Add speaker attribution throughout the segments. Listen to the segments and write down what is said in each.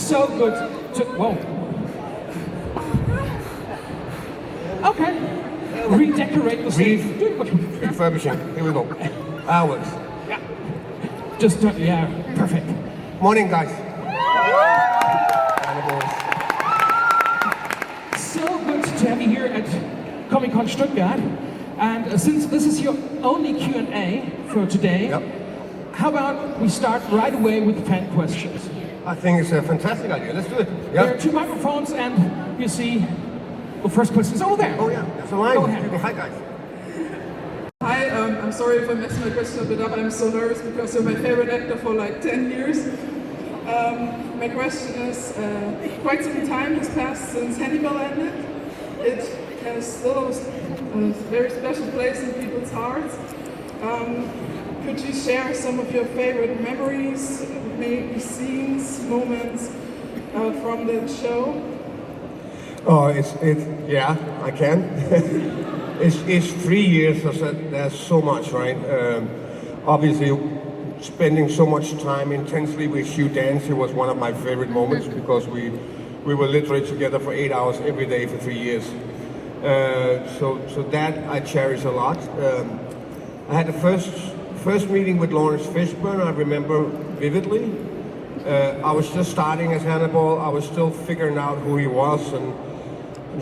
Speaker 1: so good to... Whoa. Okay. Redecorate the stage.
Speaker 2: Refurbishing. Here we go. Hours.
Speaker 1: Yeah. Just, yeah, perfect.
Speaker 2: Morning, guys.
Speaker 1: So good to have you here at ComicCon Stuttgart. And since this is your only Q&A for today,
Speaker 2: Yep.
Speaker 1: how about we start right away with fan questions?
Speaker 2: I think it's a fantastic idea. Let's do it.
Speaker 1: There
Speaker 2: Yeah.
Speaker 1: are 2 microphones, and you see the first question is over there.
Speaker 2: Oh yeah, that's a line.
Speaker 1: Go ahead.
Speaker 2: Hi, guys.
Speaker 3: Hi, I'm sorry if I messed my question a bit up. I'm so nervous because you're my favorite actor for like 10 years. My question is, quite some time has passed since Hannibal ended. It has still a very special place in people's hearts. Could you share some of your favorite memories, maybe scenes, moments from the show?
Speaker 2: Oh, yeah, I can. it's 3 years, so there's so much, right? Obviously, spending so much time intensely with Hugh Dancy was one of my favorite moments because we were literally together for 8 hours every day for 3 years. So that I cherish a lot. I had the first meeting with Lawrence Fishburne, I remember vividly. I was just starting as Hannibal. I was still figuring out who he was and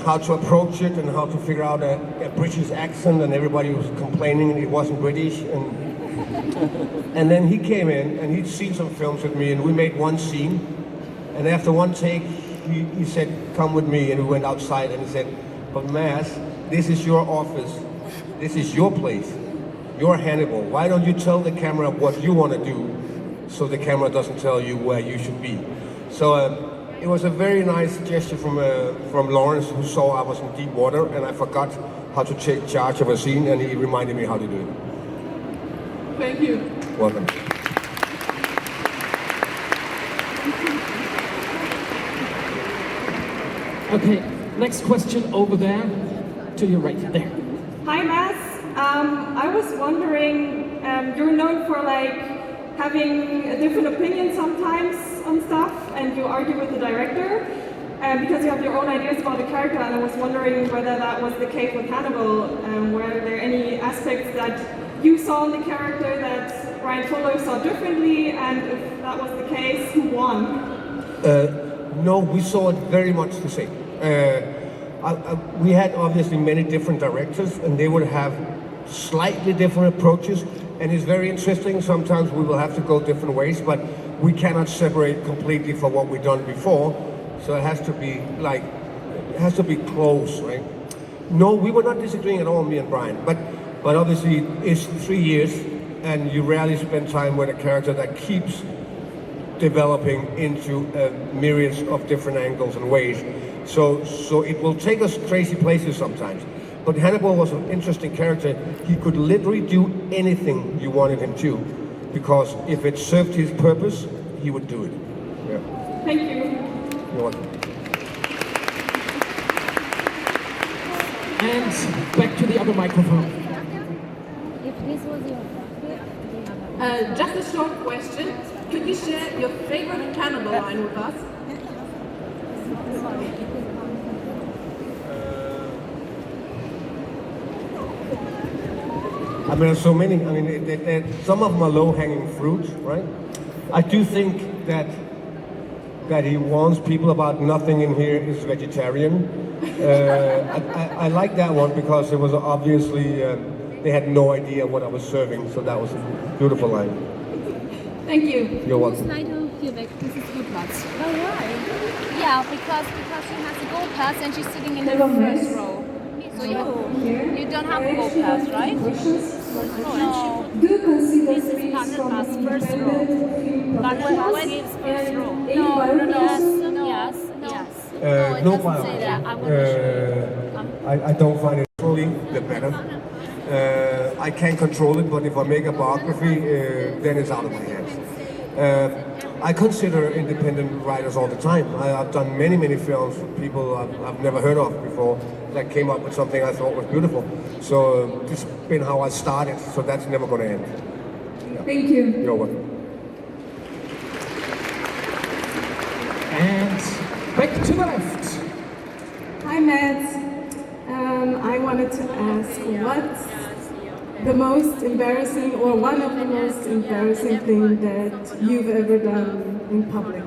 Speaker 2: how to approach it and how to figure out a British accent, and everybody was complaining he wasn't British. And then he came in and he'd seen some films with me and we made one scene. And after one take, he said, "Come with me," and we went outside and he said, "But Mads, this is your office. This is your place. You're Hannibal. Why don't you tell the camera what you want to do so the camera doesn't tell you where you should be?" So it was a very nice gesture from Lawrence, who saw I was in deep water and I forgot how to take charge of a scene, and he reminded me how to do it.
Speaker 3: Thank you.
Speaker 2: Welcome.
Speaker 1: Okay, next question over there, to your right, there.
Speaker 4: Hi, Mads. I was wondering, you're known for like having a different opinion sometimes on stuff, and you argue with the director because you have your own ideas about the character. And I was wondering whether that was the case with Hannibal. Were there any aspects that you saw in the character that Ryan Fuller saw differently, and if that was the case, who won?
Speaker 2: No, we saw it very much the same. We had obviously many different directors, and they would have slightly different approaches, and it's very interesting. Sometimes we will have to go different ways, but we cannot separate completely from what we've done before. So it has to be like, it has to be close, right? No, we were not disagreeing at all, me and Brian, but obviously it's 3 years, and you rarely spend time with a character that keeps developing into myriads of different angles and ways. So it will take us crazy places sometimes. But Hannibal was an interesting character. He could literally do anything you wanted him to, because if it served his purpose, he would do it. Yeah.
Speaker 4: Thank you.
Speaker 2: You're welcome.
Speaker 1: And back to the other microphone.
Speaker 5: If this was your
Speaker 6: Just a short question. Could you share your favorite Hannibal line with us?
Speaker 2: I mean, there's so many. I mean, some of them are low-hanging fruit, right? I do think that he warns people about nothing in here is vegetarian. I like that one because it was obviously they had no idea what I was serving, so that was a beautiful line.
Speaker 4: Thank you.
Speaker 2: You're welcome.
Speaker 5: Leider hier weg, this is good Platz.
Speaker 4: Oh, right.
Speaker 5: Yeah, because she has a gold pass and she's sitting in the first row. So you don't have a gold pass, right? No.
Speaker 4: Do you consider
Speaker 5: This is partner pass, first row. Partner pass gives first row. No, yes.
Speaker 2: No
Speaker 5: It doesn't
Speaker 2: problem.
Speaker 5: say that. I want to show you.
Speaker 2: I don't find it fully the better. I can control it, but if I make a biography, then it's out of my hands. I consider independent writers all the time. I've done many films for people I've never heard of before that came up with something I thought was beautiful. So this has been how I started, so that's never going to end. Yeah.
Speaker 4: Thank you.
Speaker 2: You're welcome.
Speaker 1: And Back to the left.
Speaker 7: Hi, Matt. I wanted to ask, what's the most embarrassing or one of the most embarrassing thing that you've ever done in public?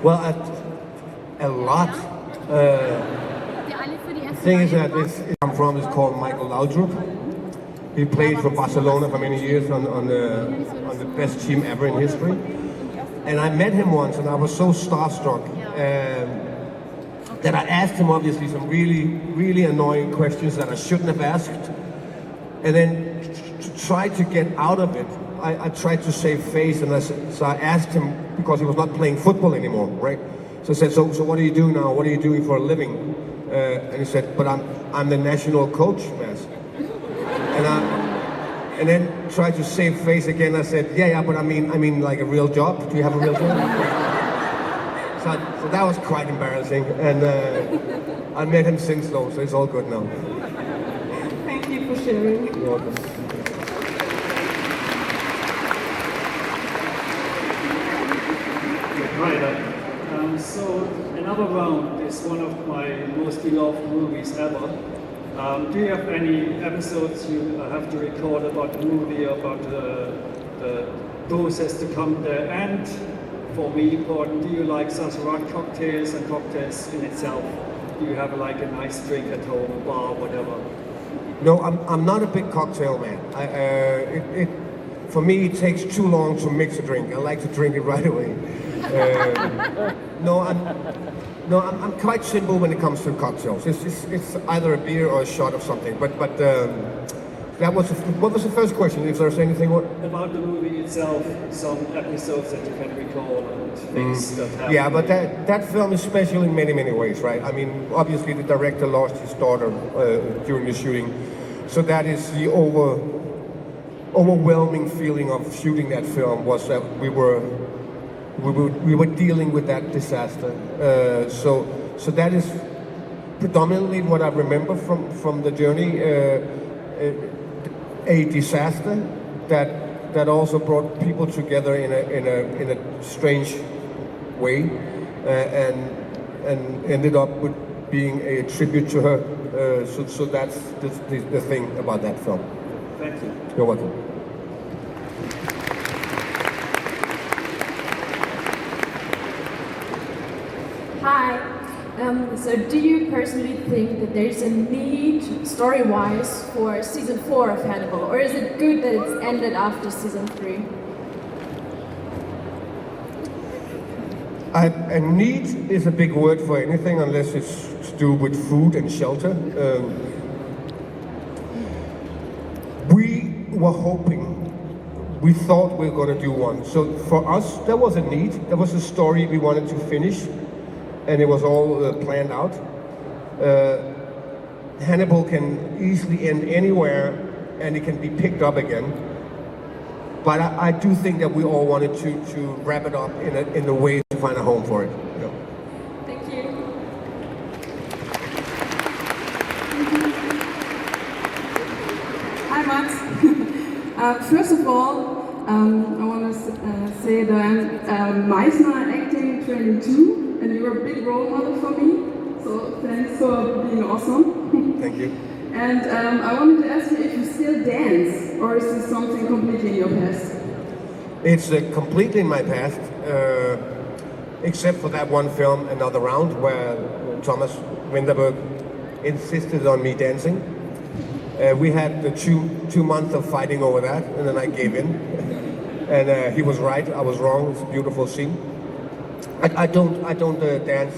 Speaker 2: Well, a lot. The thing is that I'm from is called Michael Laudrup. He played for Barcelona for many years on the best team ever in history. And I met him once, and I was so starstruck that I asked him obviously some really annoying questions that I shouldn't have asked. And then to try to get out of it, I tried to save face, and so I asked him, because he was not playing football anymore, right? So I said, so what do you do now? What are you doing for a living? And he said, but I'm the national coach, Mads. And then tried to save face again. I said, yeah, but I mean like a real job. Do you have a real job? so that was quite embarrassing. And I met him since though, so it's all good now.
Speaker 7: Thank you for sharing.
Speaker 2: You're welcome.
Speaker 8: Hi there. So Another Round is one of my most beloved movies ever. Do you have any episodes you have to record about the movie, about the process to come there? And for me, important, do you like Sazerac cocktails and cocktails in itself? Do you have like a nice drink at home, bar, whatever?
Speaker 2: No, I'm not a big cocktail man. For me, it takes too long to mix a drink. I like to drink it right away. I'm quite simple when it comes to cocktails. It's either a beer or a shot of something. But that was what was the first question? If there's anything
Speaker 8: about the movie itself, some episodes that you can recall and things that happened.
Speaker 2: Yeah, but that film is special in many ways, right? I mean, obviously the director lost his daughter during the shooting, so that is the overwhelming feeling of shooting that film was that we were dealing with that disaster. So that is predominantly what I remember from the journey. A disaster that also brought people together in a strange way, and ended up with being a tribute to her. So that's the thing about that film.
Speaker 8: Thank you.
Speaker 2: You're welcome.
Speaker 6: Hi. So do you personally think that there's a need, story-wise, for season 4 of Hannibal? Or is it good that it's ended after season 3?
Speaker 2: A need is a big word for anything unless it's to do with food and shelter. We were hoping, we thought we were going to do one. So for us, there was a need. There was a story we wanted to finish, and it was all planned out. Hannibal can easily end anywhere, and it can be picked up again. But I do think that we all wanted to wrap it up in a way to find a home for it. You know.
Speaker 7: Thank you. Hi, Max. First of all, I want to say that I'm Meisner acting training too, and you're a big role model for me. So thanks for being awesome.
Speaker 2: Thank you.
Speaker 7: And I wanted to ask you if you still dance, or is this something completely in your past?
Speaker 2: It's completely in my past, except for that one film, Another Round, where Thomas Winterberg insisted on me dancing. We had the two months of fighting over that, and then I gave in. And he was right, I was wrong. It's a beautiful scene. I don't dance.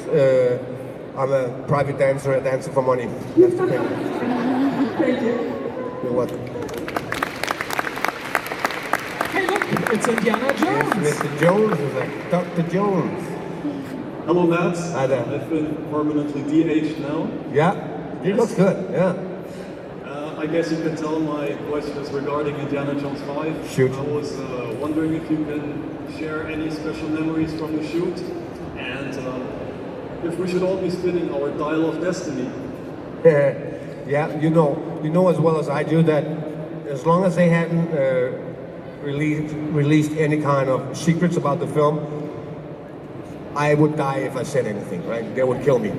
Speaker 2: I'm a private dancer, a dancer for money. That's the thing.
Speaker 7: Thank you.
Speaker 2: You're welcome.
Speaker 1: Hey, look, it's Indiana Jones.
Speaker 2: Yes, Mr. Jones is like Dr. Jones.
Speaker 9: Hello, Matt.
Speaker 2: Hi there.
Speaker 9: I've been permanently de-aged now.
Speaker 2: Yeah, he looks good. Yeah.
Speaker 9: I guess you can tell my question is regarding Indiana Jones 5.
Speaker 2: Shoot.
Speaker 9: I was wondering if you can share any special memories from the shoot, and if we should all be spinning our Dial of Destiny.
Speaker 2: Yeah, you know as well as I do that as long as they hadn't released any kind of secrets about the film, I would die if I said anything, right? They would kill me.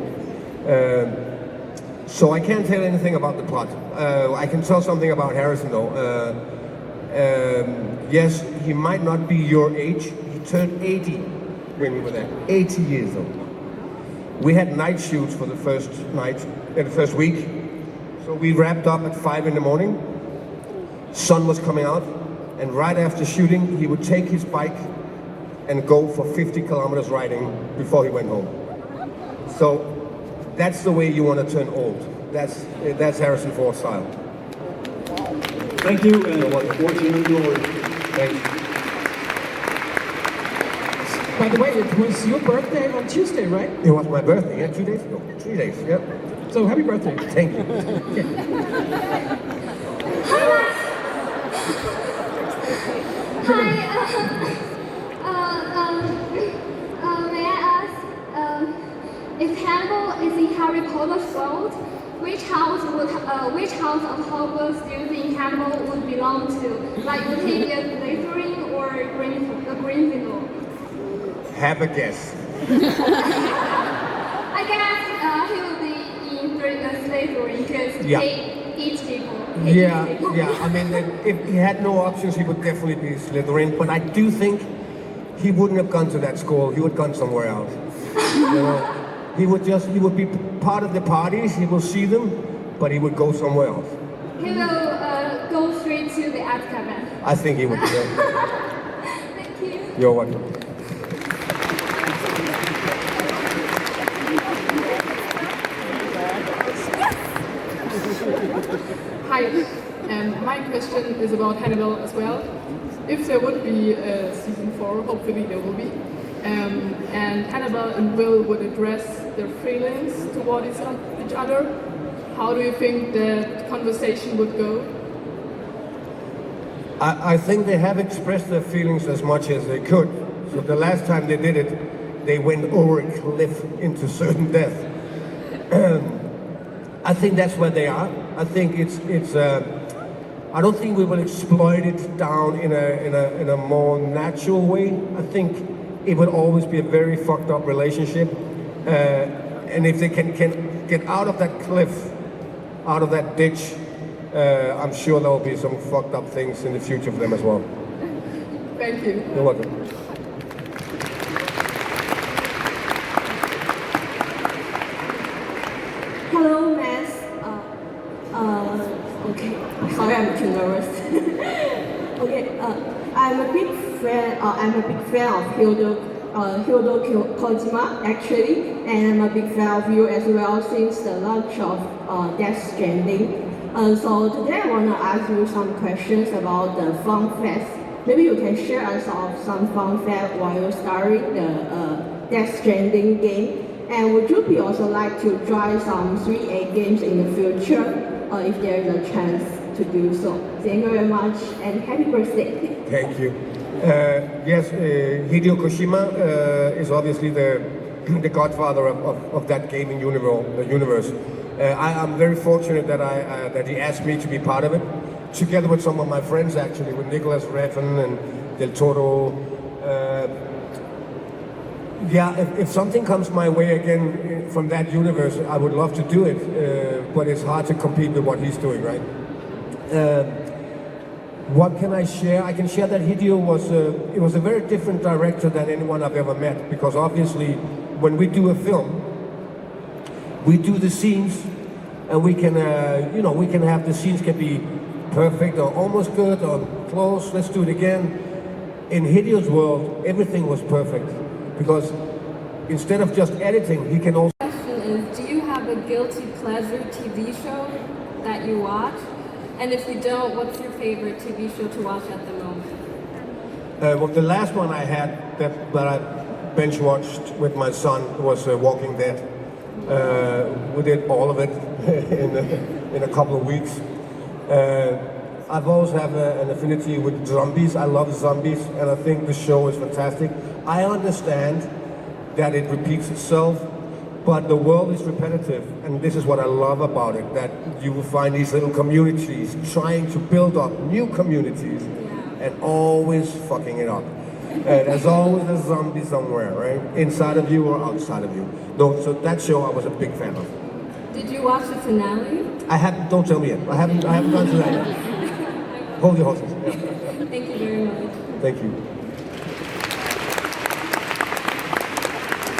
Speaker 2: So I can't tell anything about the plot. I can tell something about Harrison though. Yes, he might not be your age. He turned 80 when we were there. 80 years old. We had night shoots for the first week. So we wrapped up at 5 in the morning. Sun was coming out. And right after shooting, he would take his bike and go for 50 kilometers riding before he went home. So that's the way you want to turn old. That's Harrison Ford's style.
Speaker 9: Thank you, and watching in glory.
Speaker 2: Thanks.
Speaker 1: By the way, it was your birthday on Tuesday, right?
Speaker 2: It was my birthday, yeah, 2 days ago. 3 days, yep.
Speaker 1: So happy birthday.
Speaker 2: Thank you.
Speaker 10: Hi, may I ask, if Hannibal is in Harry Potter's world, which house of Hogwarts do you think Hannibal would belong to? Like, would he be a Slytherin or a Gryffindor?
Speaker 2: Have a guess.
Speaker 10: I guess he would be in Slytherin because he eats people.
Speaker 2: Yeah. I mean, if he had no options, he would definitely be Slytherin. But I do think he wouldn't have gone to that school. He would have gone somewhere else. You know, he would be part of the parties. He will see them, but he would go somewhere else.
Speaker 10: He will go straight to the Azkaban.
Speaker 2: I think he would.
Speaker 10: Thank you.
Speaker 2: You're welcome.
Speaker 3: Hi, my question is about Hannibal as well. If there would be a season 4, hopefully there will be, and Hannibal and Will would address their feelings toward each other, how do you think that conversation would go?
Speaker 2: I think they have expressed their feelings as much as they could. So the last time they did it, they went over a cliff into certain death. I think that's where they are. I think it's. I don't think we will exploit it down in a more natural way. I think it will always be a very fucked up relationship, and if they can get out of that cliff, out of that ditch, I'm sure there will be some fucked up things in the future for them as well.
Speaker 3: Thank you.
Speaker 2: You're welcome.
Speaker 11: Hello, Max. Okay. Sorry, I'm too nervous. Okay. I'm a big fan of Hideo Kojima, actually, and I'm a big fan of you as well since the launch of Death Stranding. So today I want to ask you some questions about the fun facts. Maybe you can share us some fun facts while you're starting the Death Stranding game. And would you be also like to try some 3A games in the future, if there is a chance to do so? Thank you very much, and happy birthday.
Speaker 2: Thank you. Yes, Hideo Kojima is obviously the godfather of that gaming universe. I'm very fortunate that he asked me to be part of it, together with some of my friends actually, with Nicholas Refn and Del Toro. Yeah, if something comes my way again from that universe, I would love to do it, but it's hard to compete with what he's doing, right? What can I share? I can share that Hideo was a very different director than anyone I've ever met, because obviously when we do a film, we do the scenes, and we can have the scenes can be perfect or almost good or close, let's do it again. In Hideo's world, everything was perfect, because instead of just editing, he can also...
Speaker 6: The question is, do you have a guilty pleasure TV show that you watch? And if you don't, what's your favorite TV show to watch at the moment?
Speaker 2: Well, the last one I had that I binge watched with my son was Walking Dead. We did all of it in a couple of weeks. I've always have an affinity with zombies. I love zombies, and I think the show is fantastic. I understand that it repeats itself, But the world is repetitive, and this is what I love about it, that you will find these little communities trying to build up new communities and always fucking it up. There's always a zombie somewhere, right? Inside of you or outside of you. No, so that show I was a big fan of.
Speaker 6: Did you watch the finale?
Speaker 2: I haven't, don't tell me yet. I haven't gone to that yet. Hold your horses. Yeah.
Speaker 6: Thank you very much.
Speaker 2: Thank you.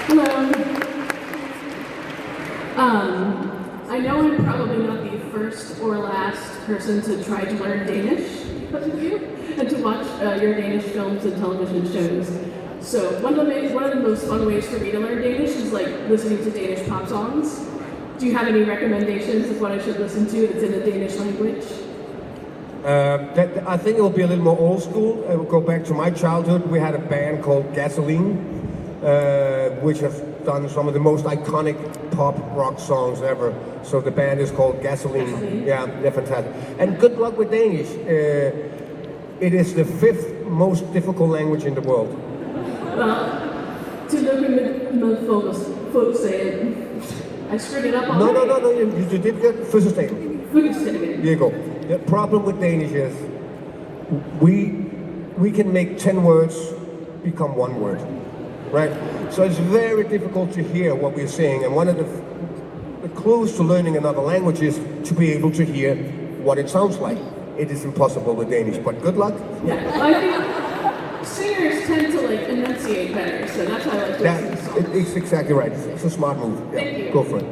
Speaker 12: Hello. I know I'm probably not the first or last person to try to learn Danish because of you, and to watch your Danish films and television shows. So one of the most fun ways for me to learn Danish is like listening to Danish pop songs. Do you have any recommendations of what I should listen to that's in the Danish language?
Speaker 2: I think it will be a little more old school. I will go back to my childhood. We had a band called Gasoline, which have done some of the most iconic pop rock songs ever. So the band is called Gasoline. Yeah, they're fantastic. And good luck with Danish. It is the 5th most difficult language in the world.
Speaker 12: Well, tillykke med fødselsdagen. I screwed it up already.
Speaker 2: No, you did good. Fødselsdagen.
Speaker 12: Fødselsdagen.
Speaker 2: There you go. The problem with Danish is we can make 10 words become one word, right? So it's very difficult to hear what we're saying, and one of the clues to learning another language is to be able to hear what it sounds like. It is impossible with Danish, but good luck.
Speaker 12: Yeah, I think singers tend to like enunciate better, so that's how I like to listen to songs.
Speaker 2: It's exactly right. It's a smart move. Yeah,
Speaker 12: Thank you.
Speaker 2: Go for it.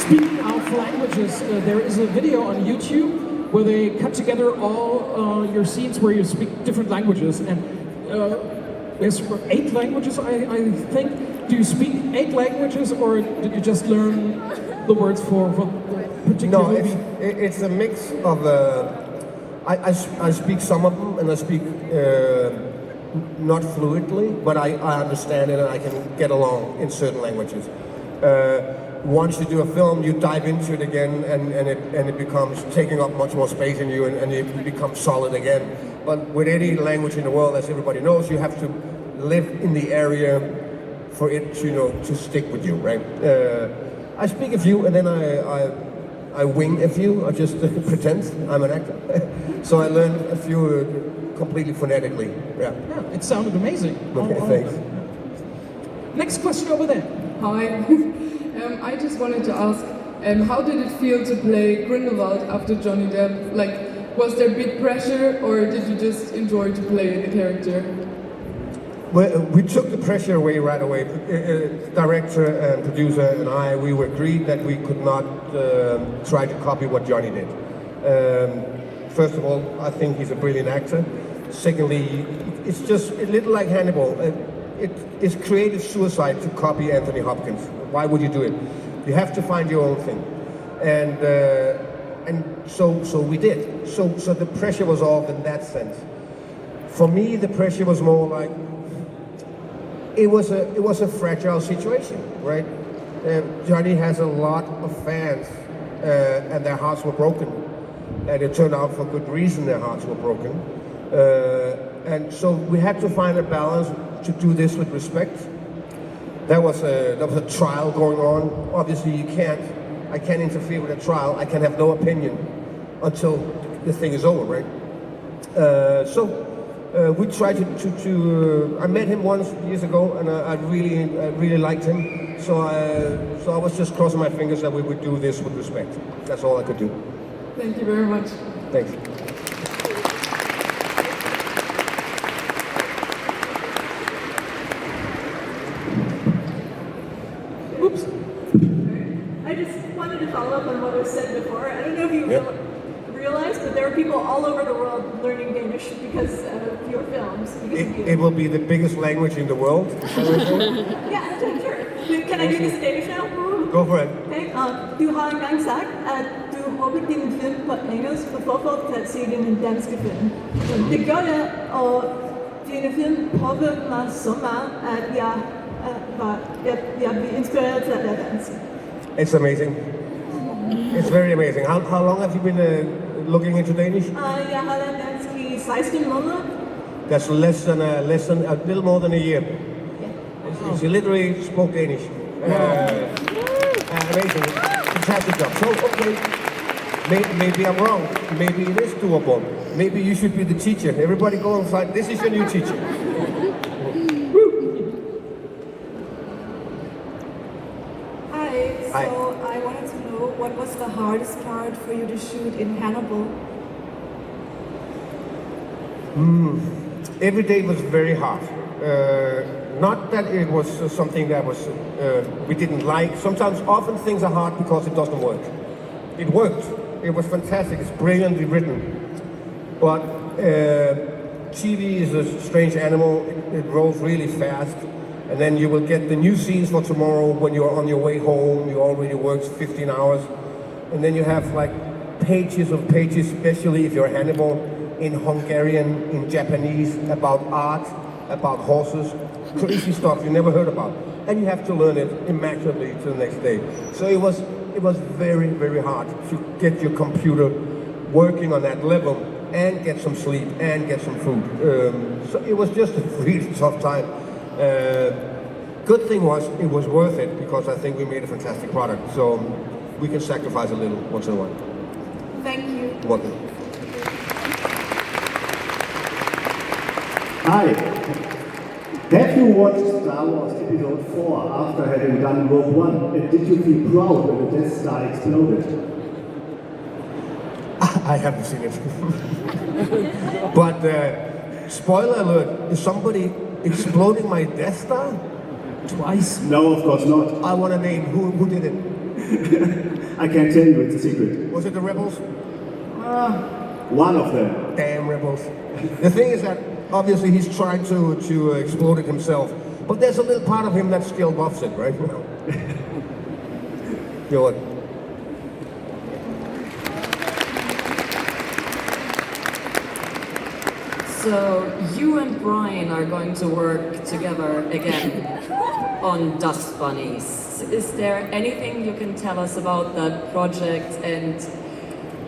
Speaker 1: Speaking of languages, there is a video on YouTube where they cut together all your scenes where you speak different languages, and there's 8 languages, I think. Do you speak 8 languages, or did you just learn the words for particular movie?
Speaker 2: It's a mix of. I speak some of them, and I speak not fluently, but I understand it, and I can get along in certain languages. Once you do a film, you dive into it again, and it becomes taking up much more space in you, and you become solid again. But with any language in the world, as everybody knows, you have to live in the area for it to stick with you, right? I speak a few, and then I wing a few. I just pretend I'm an actor. So I learn a few completely phonetically. Yeah.
Speaker 1: It sounded amazing.
Speaker 2: Okay, thanks.
Speaker 1: Next question over there.
Speaker 3: Hi. I just wanted to ask, how did it feel to play Grindelwald after Johnny Depp? Like, was there big pressure, or did you just enjoy to play the character?
Speaker 2: Well, we took the pressure away right away. Director and producer and we were agreed that we could not try to copy what Johnny did. First of all, I think he's a brilliant actor. Secondly, it's just a little like Hannibal. It's creative suicide to copy Anthony Hopkins. Why would you do it? You have to find your own thing. And so we did. So the pressure was off in that sense. For me, the pressure was more like, it was a fragile situation, right? Johnny has a lot of fans, and their hearts were broken. And it turned out for good reason their hearts were broken. And so we had to find a balance to do this with respect. There was a trial going on. Obviously I can't interfere with a trial. I can have no opinion until the thing is over, right? We tried to I met him once years ago, and I really liked him. So I was just crossing my fingers that we would do this with respect. That's all I could do.
Speaker 3: Thank you very much.
Speaker 2: Thanks.
Speaker 4: Oops. I just wanted to follow up on what was said before. I don't know if you realized, but there are people all over the world learning Danish because of your films.
Speaker 2: It will be the biggest language in the world.
Speaker 4: Yeah, sure. Can I do this in Danish now?
Speaker 2: Go for it.
Speaker 4: Okay. Du har engang sagt, at du håber din film på engelsk for få folk til at se dine danske film. Det gør det, og dine film påvirker mig så meget, at jeg bliver inspireret til at lære dansk.
Speaker 2: It's amazing. It's very amazing. How long have you been looking into Danish?
Speaker 4: Jeg har lært dansk i 16 måneder.
Speaker 2: That's less than a little more than a year. She literally spoke Danish. Amazing, fantastic job. So okay, maybe I'm wrong. Maybe it is doable. Maybe you should be the teacher. Everybody go inside. This is your new teacher.
Speaker 13: Hi. So I wanted to know what was the hardest part for you to shoot in Hannibal?
Speaker 2: Every day was very hard. Not that it was something that was we didn't like. Often things are hard because it doesn't work. It worked. It was fantastic. It's brilliantly written. But TV is a strange animal. It rolls really fast. And then you will get the new scenes for tomorrow when you're on your way home. You already worked 15 hours. And then you have like pages of pages, especially if you're Hannibal, in Hungarian, in Japanese, about art, about horses, crazy stuff you never heard about. And you have to learn it immaculately to the next day. So it was very, very hard to get your computer working on that level and get some sleep and get some food. So it was just a really tough time. Good thing was, it was worth it because I think we made a fantastic product. So we can sacrifice a little once in a while.
Speaker 13: Thank you.
Speaker 2: Welcome.
Speaker 14: Hi. Have you watched Star Wars Episode 4 after having done Rogue One? And did you feel proud when the Death Star exploded?
Speaker 2: I haven't seen it. But spoiler alert, is somebody exploding my Death Star? Twice?
Speaker 14: No, of course not.
Speaker 2: I want a name. Who did it?
Speaker 14: I can't tell you, it's a secret.
Speaker 2: Was it the Rebels?
Speaker 14: One of them.
Speaker 2: Damn Rebels. The thing is that obviously he's trying to explode it himself, but there's a little part of him that still buffs it, right? You know what?
Speaker 15: So you and Brian are going to work together again on Dust Bunnies. Is there anything you can tell us about that project, and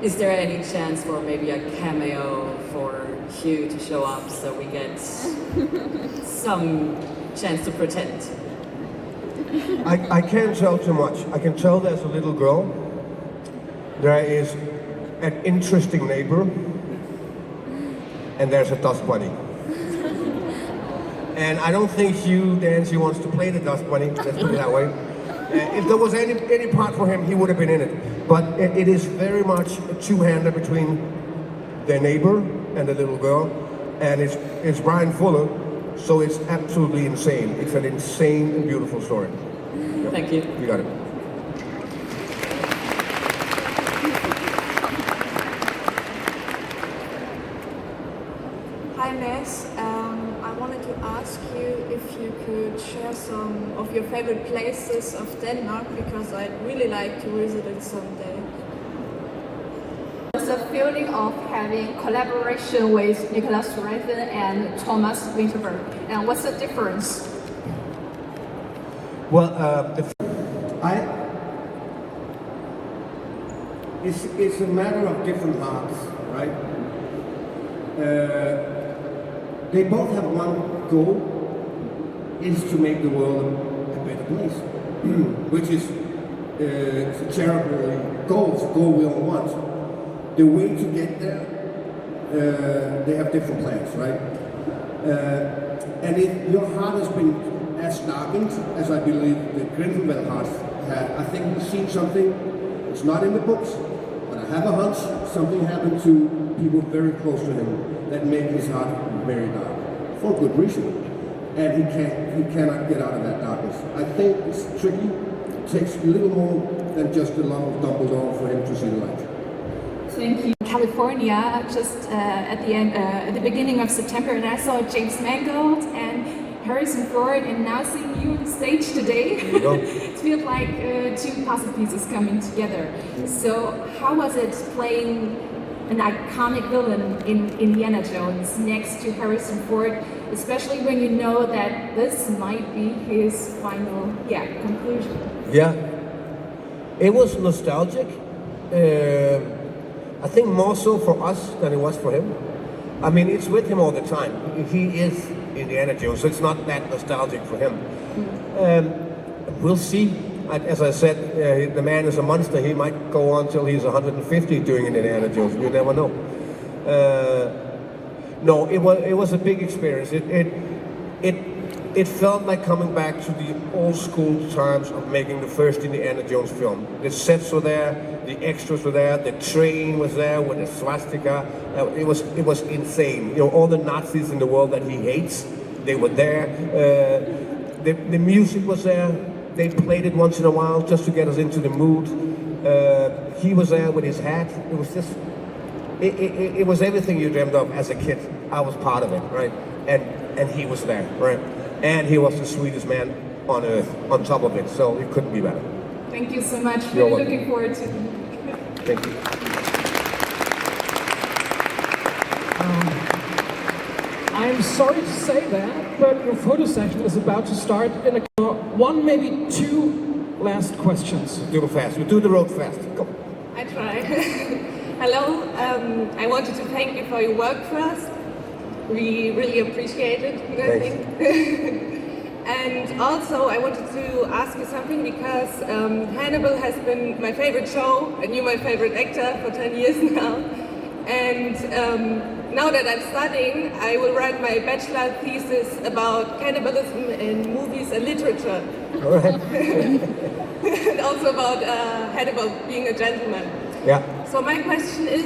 Speaker 15: is there any chance for maybe a cameo for Hugh to show up so we get some chance to pretend?
Speaker 2: I can't tell too much. I can tell there's a little girl. There is an interesting neighbor. And there's a dust bunny. And I don't think Hugh Dancy wants to play the dust bunny, let's put it that way. If there was any part for him, he would have been in it. But it is very much a two-hander between their neighbor and the little girl. And it's Brian Fuller, so it's absolutely insane. It's an insane and beautiful story.
Speaker 15: Thank you.
Speaker 2: You got it.
Speaker 13: Hi Nes, I wanted to ask you if you could share some of your favorite places of Denmark, because I'd really like to visit it someday.
Speaker 16: It's a feeling of having collaboration with Nicholas Reithen and Thomas Winterberg. And what's the difference?
Speaker 2: Well, it's a matter of different hearts, right? They both have one goal, is to make the world a better place, which is a charitable goal, it's a goal we all want. The way to get there, they have different plans, right? And if your heart has been as darkened as I believe the Grindelwald heart had, I think we've seen something, it's not in the books, but I have a hunch something happened to people very close to him that made his heart very dark, for good reason. And he cannot get out of that darkness. I think it's tricky. It takes a little more than just the love of Dumbledore for him to see the light.
Speaker 16: Thank you. California, just at the beginning of September, and I saw James Mangold and Harrison Ford, and now seeing you on stage today, it feels like two puzzle pieces coming together. So how was it playing an iconic villain in Indiana Jones next to Harrison Ford, especially when you know that this might be his final conclusion?
Speaker 2: Yeah, it was nostalgic. I think more so for us than it was for him. I mean, it's with him all the time. He is Indiana Jones, so it's not that nostalgic for him. We'll see. As I said, the man is a monster. He might go on till he's 150 doing Indiana Jones. You never know. No, it was a big experience. It felt like coming back to the old school times of making the first Indiana Jones film. The sets were there, the extras were there, the train was there with the swastika. It was insane. You know, all the Nazis in the world that he hates, they were there. The music was there. They played it once in a while just to get us into the mood. He was there with his hat. It was just, it was everything you dreamed of as a kid. I was part of it, right? And he was there, right? And he was the sweetest man on earth, on top of it, so it couldn't be better.
Speaker 16: Thank you so much.
Speaker 2: You're
Speaker 16: Really
Speaker 2: welcome.
Speaker 16: looking forward to it.
Speaker 2: Thank you.
Speaker 1: I'm sorry to say that, but your photo session is about to start in one, maybe two last questions.
Speaker 2: Do it fast. We do the road fast. Come.
Speaker 17: I try. Hello. I wanted to thank you for your work first. We really appreciate it, I think. And also, I wanted to ask you something because Hannibal has been my favorite show, and you're my favorite actor for 10 years now. And now that I'm studying, I will write my bachelor thesis about cannibalism in movies and literature.
Speaker 2: All right.
Speaker 17: And also about Hannibal being a gentleman.
Speaker 2: Yeah.
Speaker 17: So my question is,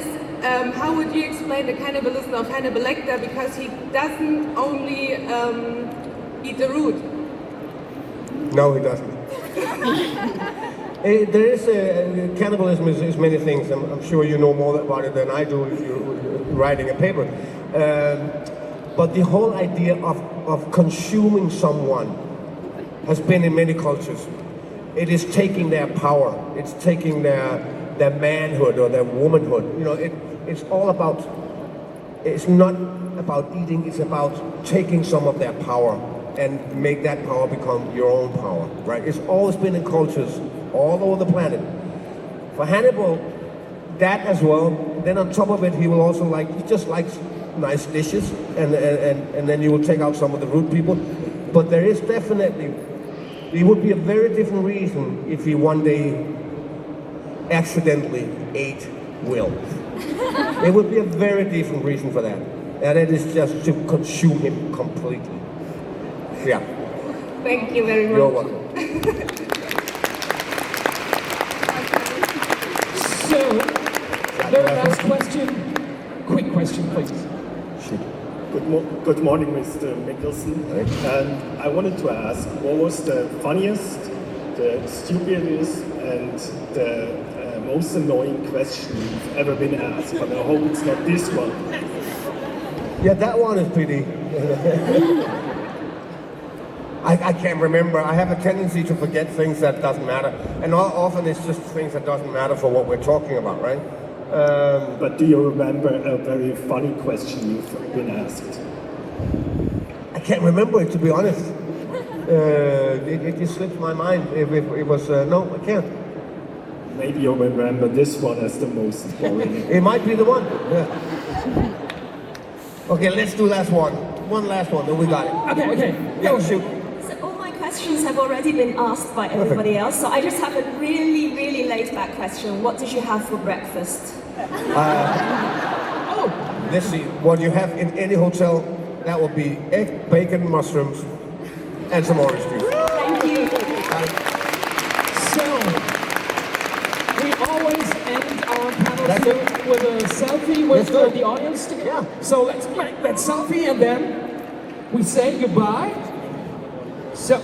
Speaker 17: how would you explain the cannibalism of Hannibal Lecter, because he doesn't only eat the root?
Speaker 2: No, he doesn't. There is cannibalism is many things. I'm sure you know more about it than I do if you're writing a paper. But the whole idea of consuming someone has been in many cultures. It is taking their power. It's taking their manhood or their womanhood. You know, it's all about. It's not about eating. It's about taking some of their power and make that power become your own power. Right? It's always been in cultures all over the planet. For Hannibal, that as well. Then on top of it, he will also he just likes nice dishes, and then you will take out some of the rude people. But there is definitely, it would be a very different reason if he one day accidentally ate Will. It would be a very different reason for that. And it is just to consume him completely. Yeah.
Speaker 17: Thank you very much.
Speaker 2: You're welcome.
Speaker 1: So, very last question. Quick question, please.
Speaker 14: Good morning, Mr. Mikkelsen. And I wanted to ask, what was the funniest, the stupidest, and the most annoying question you've ever been asked? But I hope it's not this one.
Speaker 2: Yeah, that one is pretty. I can't remember. I have a tendency to forget things that doesn't matter. And often it's just things that doesn't matter for what we're talking about, right?
Speaker 14: But do you remember a very funny question you've been asked?
Speaker 2: I can't remember it, to be honest. It just slipped my mind. It was, no, I can't.
Speaker 14: Maybe you'll remember this one as the most boring.
Speaker 2: It might be the one, yeah. Okay, let's do last one. One last one, then we got it.
Speaker 1: Okay.
Speaker 2: Yeah, shoot.
Speaker 18: Questions have already been asked by everybody else, so I just have a really, really laid-back question. What did you have for breakfast?
Speaker 2: Let's see. What you have in any hotel, that will be egg, bacon, mushrooms, and some orange juice.
Speaker 18: Thank you.
Speaker 1: So, we always end our panels with a selfie with the audience. Yeah. So let's make that selfie and then we say goodbye. So.